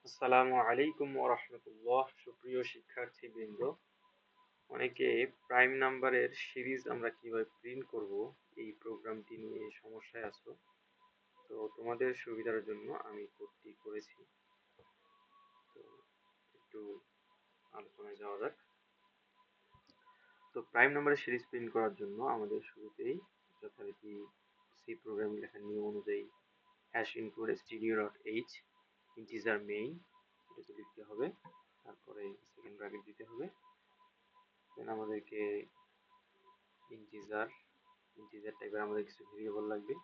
আসসালামু আলাইকুম ওয়া রাহমাতুল্লাহ। সুপ্রিয় শিক্ষার্থীবৃন্দ, অনেকে প্রাইম নাম্বারের সিরিজ আমরা কিভাবে প্রিন্ট করব এই প্রোগ্রামটি নিয়ে সমস্যায় আছো। তো তোমাদের সুবিধার জন্য আমি কোডটি করেছি। তো একটু আলোচনায় যাওয়া যাক। তো প্রাইম নাম্বারের সিরিজ প্রিন্ট করার জন্য আমাদের শুরুতেই যথারীতি সি প্রোগ্রামিং লেখার নিয়ম অনুযায়ী hash include stdio.h integer main এটা লিখতে হবে। তারপরে সেকেন্ড ব্র্যাকেট দিতে হবে। দেন আমাদেরকে ইন্টিজার ইন্টিজার টাইপের আমাদের কিছু ভেরিয়েবল লাগবে,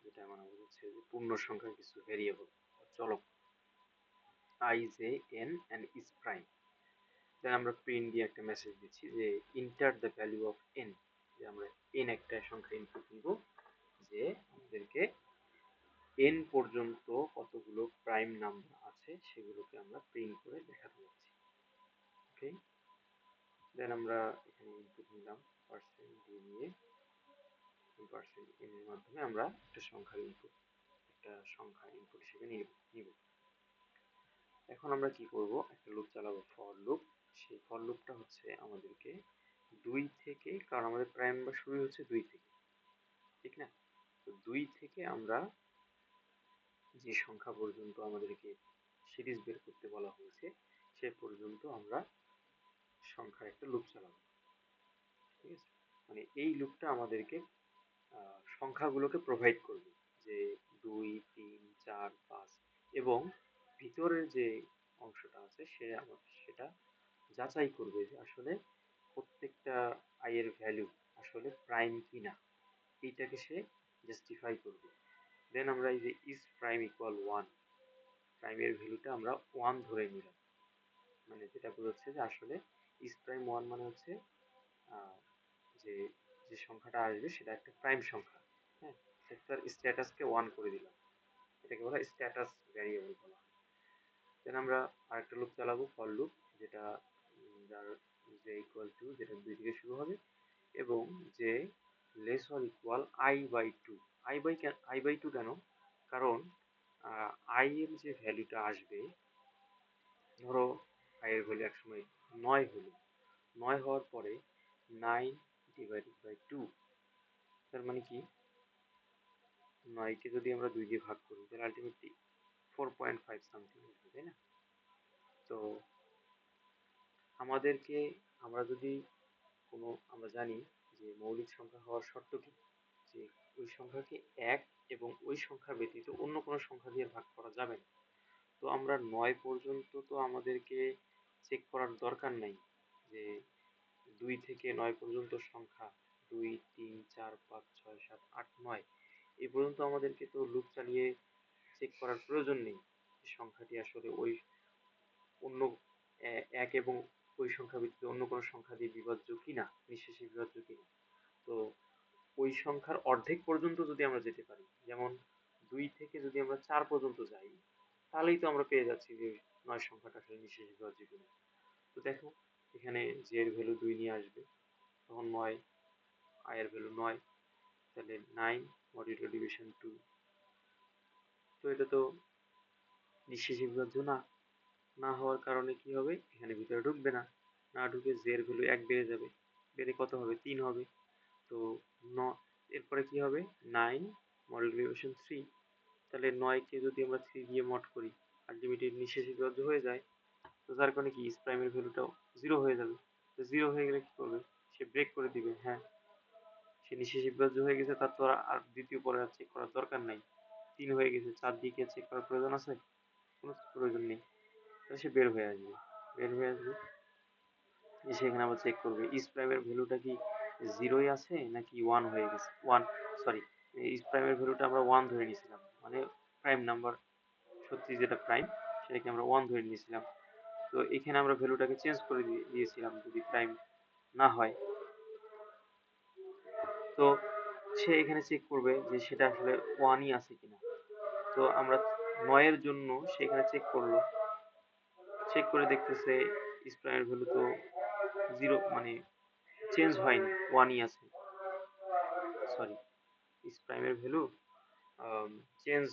যেটা মানে হচ্ছে যে পূর্ণ সংখ্যার কিছু ভেরিয়েবল চলক I, j, n and is prime। দেন আমরা প্রিন্ট দিয়ে একটা মেসেজ দিচ্ছি যে enter the value of n, যে আমরা n একটা সংখ্যা ইনপুট নিব, যে আমাদেরকে n পর্যন্ত কতগুলো প্রাইম নাম্বার আছে সেগুলোকে আমরা প্রিন্ট করে দেখাতে যাচ্ছি। ওকে, দেন আমরা এখানে ইনপুট নিলাম পার্সেন্ট দিয়ে নিয়ে পার্সেন্ট n এর মাধ্যমে আমরা একটা সংখ্যা ইনপুট হিসেবে নিব। এখন আমরা কি করব, একটা লুপ চালাবো, ফর লুপ। সেই ফর লুপটা হচ্ছে আমাদেরকে 2 থেকে, কারণ আমাদের প্রাইম নাম্বার শুরু হচ্ছে 2 থেকে, ঠিক না? তো 2 থেকে আমরা যে সংখ্যা পর্যন্ত আমাদেরকে সিরিজ বের করতে বলা হয়েছে সে পর্যন্ত আমরা সংখ্যার একটা লুপ চালাবো। ঠিক আছে, মানে এই লুপটা আমাদেরকে সংখ্যাগুলোকে প্রোভাইড করবে, যে 2, 3, 4, 5 এবং ভিতরের যে অংশটা আছে সেটা যাচাই করবে যে আসলে প্রত্যেকটা i এর ভ্যালু আসলে প্রাইম কিনা, এইটাকে সে জাস্টিফাই করবে। দেন আমরা এই যে ইজ প্রাইম ইকুয়াল 1, প্রাইমের ভ্যালুটা আমরা 1 ধরে নিলাম, মানে যেটা বোঝাচ্ছে যে আসলে ইজ প্রাইম 1 মানে হচ্ছে আহ, যে যে সংখ্যাটা আসবে সেটা একটা প্রাইম সংখ্যা। হ্যাঁ, তার স্ট্যাটাসকে 1 করে দিলাম, এটাকে বলা হয় স্ট্যাটাস ভ্যারিয়েবল বলা হয়। দেন আমরা আরেকটা লুপ চালাবো, ফর লুপ, যেটা যার যে ইকুয়াল টু, যেটা 2 থেকে শুরু হবে এবং যে less or equal i/2। i/2 কেন? কারণ i এর যে ভ্যালুটা আসবে, ধরো i এর ভ্যালু একসময় 9 হলো, 9 হওয়ার পরে 9 ডিভাইডেড বাই 2, তার মানে কি 9 কে যদি আমরা 2 দিয়ে ভাগ করি তাহলে আলটিমেটলি 4.5 সামথিং আসবে, তাই না? তো আমাদেরকে, আমরা যদি আমরা জানি যে মৌলিক সংখ্যা হওয়ার শর্ত কি, যে ওই সংখ্যাকে 1 এবং ওই সংখ্যা ব্যতীত অন্য কোনো সংখ্যা দিয়ে ভাগ করা যাবে না। তো আমরা 9 পর্যন্ত তো আমাদেরকে চেক করার দরকার নাই, যে 2 থেকে 9 পর্যন্ত সংখ্যা 2, 3, 4, 5, 6, 7, 8, 9 এই পর্যন্ত আমাদেরকে তো লুপ চালিয়ে চেক করার প্রয়োজন নেই যে সংখ্যাটি আসলে ওই অন্য 1 এবং ওই সংখ্যা ব্যতীত অন্য কোনো সংখ্যা দিয়ে বিভাজ্য কিনা, নিঃশেষে বিভাজ্য কিনা। তো ওই সংখ্যার অর্ধেক পর্যন্ত যদি আমরা যেতে পারি, যেমন 2 থেকে যদি আমরা 4 পর্যন্ত যাই, তাহলেই তো আমরা পেয়ে যাচ্ছি যে 9 সংখ্যাটা আসলে নিঃশেষে বিভাজ্য কিনা। তো দেখো এখানে j এর ভ্যালু 2 নিয়ে আসবে, তখন 9, i এর ভ্যালু 9, তাহলে 9 মডুলো ডিভিশন 2। তো এটা তো নিঃশেষে বিভাজ্য না, না হওয়ার কারণে কি হবে, এখানে ভিতরে ঢুকবে না, না ঢুকে j এর ভ্যালু 1 বেড়ে যাবে, বেড়ে কত হবে, 3 হবে। তো এরপরে কি হবে, 9 মডুলো ডিভিশন 3, তাহলে 9 কে যদি আমরা 3 দিয়ে মড করি আলটিমেটলি নিঃশেষে বিভাজ্য হয়ে যায়। তো যার কারণে কি ইস প্রাইমের ভ্যালুটাও 0 হয়ে যাবে। তো 0 হয়ে গেলে কি করবে, সে ব্রেক করে দিবে। হ্যাঁ, সে নিঃশেষে বিভাজ্য হয়ে গেছে, তার তো আর দ্বিতীয় পরে আর চেক করার দরকার নাই। 3 হয়ে গেছে, 4 দিয়ে কি চেক করার প্রয়োজন আছে? কোনো প্রয়োজন নেই। তাহলে সে বের হয়ে আসবে, বের হয়ে আসবে, এসে এখানে আবার চেক করবে ইস প্রাইমের ভ্যালুটা কি 0ই আছে নাকি 1 হয়ে গেছে। 1, সরি, ইস প্রাইমের ভ্যালুটা আমরা 1 ধরে নিয়েছিলাম, মানে প্রাইম নাম্বার সত্যি যেটা প্রাইম সেটাকে আমরা 1 ধরে নিয়েছিলাম। তো এখানে আমরা ভ্যালুটাকে চেঞ্জ করে দিয়েছিলাম যদি প্রাইম না হয়। তো সে এখানে চেক করবে যে সেটা আসলে 1ই আছে কিনা। তো আমরা 9 এর জন্য সে এখানে চেক করলো, চেক করে দেখতেছে ইস প্রাইমের ভ্যালু তো 0, মানে চেঞ্জ হয়নি, 1ই আছে। সরি, ইস প্রাইমের ভ্যালু চেঞ্জ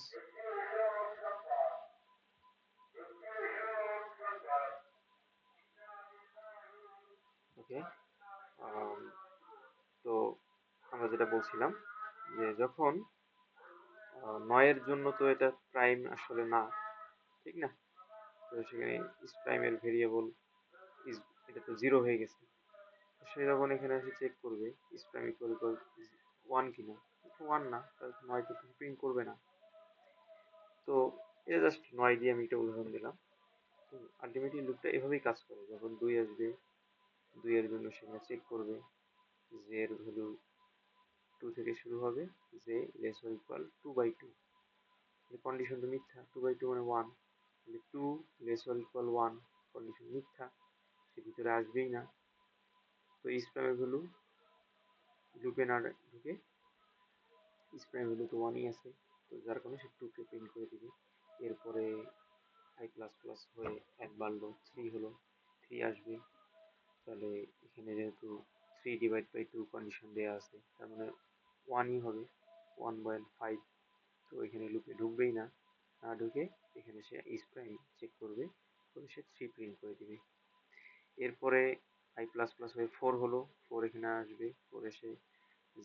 ওকে। তো আমরা যেটা বলছিলাম যে যখন 9 এর জন্য তো এটা প্রাইম আসলে না, ঠিক না? তো সেখানে ইস প্রাইমের ভেরিয়েবল ইস, এটা তো 0 হয়ে গেছে। তো সে যখন এখানে এসে চেক করবে ইস প্রাইম ইকুয়াল ইকুয়াল 1 কিনা, 1 না, তাহলে 9 তো প্রিন্ট করবে না। তো এটা জাস্ট 9 দিয়ে আমি একটা উদাহরণ দিলাম। তো আলটিমেটলি লুপটা এভাবেই কাজ করে, যখন 2 আসবে 2 এর জন্য সেখানে চেক করবে যে এর ভ্যালু 2 থেকে শুরু হবে, যে লেস অর ইকুয়াল 2/2, কন্ডিশন তো মিথ্যা, 2/2 মানে 1, তাহলে 2 লেস অর ইকুয়াল 1, কন্ডিশন মিথ্যা, সে ভিতরে আসবেই না। তো ইস প্রাইমের ভ্যালু লুপে না ঢুকে ইস প্রাইম ভ্যালু তো 1ই আছে, তো যার কারণে সে 2 কে প্রিন্ট করে দিবে। এরপরে আই প্লাস প্লাস হয়ে 1 বাড়লো, 3 হলো, 3 আসবে, তাহলে এখানে যেহেতু 3/2 কন্ডিশন দেওয়া আছে, তার মানে 1ই হবে, 1/5। তো এখানে লুপে ঢুকবেই না, না ঢুকে এখানে সে ইস প্রাইম চেক করবে, করে সে 3 প্রিন্ট করে দিবে। এরপরে আই প্লাস প্লাস হয়ে 4 হলো, 4 এখানে আসবে, 4 এসে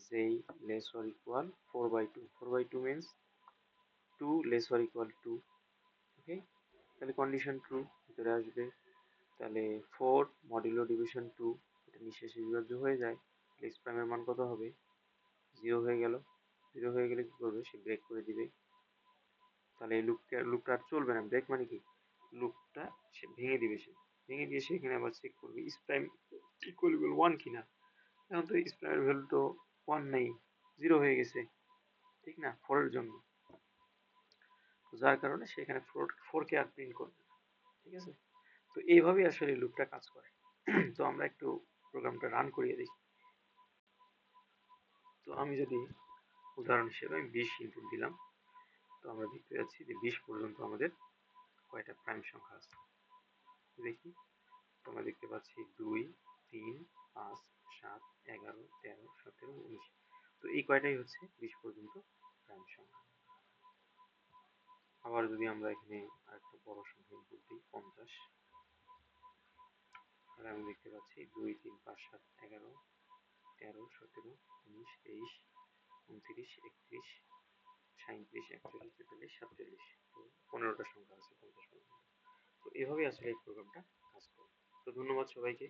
যেই less or equal 4/2, 4/2 means 2 less or equal 2, ওকে। তাহলে কন্ডিশন ট্রু, ভিতরে আসবে, তাহলে 4 মডুলো ডিভিশন 2, এটা নিঃশেষে বিভাজ্য হয়ে যায়, তাহলে ইস প্রাইমের মান কত হবে, 0 হয়ে গেল। 0 হয়ে গেলে কি করবে, সে ব্রেক করে দিবে, তাহলে এই লুপটা আর চলবে না। ব্রেক মানে কি, লুপটা সে ভেঙে দিবে, সে ভেঙে দিয়ে সে এখানে আবার চেক করবে ইস প্রাইম ইকুয়াল 1 কিনা। এখন তো ইস প্রাইমের ভ্যালু তো 1 নেই, 0 হয়ে গেছে, ঠিক না, 4 এর জন্য, যার কারণে সে এখানে 4 কে আর প্রিন্ট করবে না, ঠিক আছে। তো এইভাবেই আসলে লুপটা কাজ করে। তো আমরা একটু প্রোগ্রামটা রান করিয়ে দেখি। তো আমি যদি উদাহরণ হিসেবে আমি 20 ইনপুট দিলাম, তো আমরা দেখতে যাচ্ছি যে 20 পর্যন্ত আমাদের কয়টা প্রাইম সংখ্যা আছে দেখি। তো আমরা দেখতে পাচ্ছি 2, 3, 5, 7, 11, 13, 17, 19। তো এই কয়টাই হচ্ছে 20 পর্যন্ত প্রাইম সংখ্যা। আবার যদি আমরা এখানে আরেকটা বড় সংখ্যা ইনপুট দিই 50, তাহলে আমি দেখতে পাচ্ছি 2, 3, 5, 7, 11, 13, 17, 19, 23, 29, 31, 37, 41, 42, 47। তো 15টা সংখ্যা আছে 50 পর্যন্ত। তো এভাবেই আসলে এই প্রোগ্রামটা কাজ করে। তো ধন্যবাদ সবাইকে।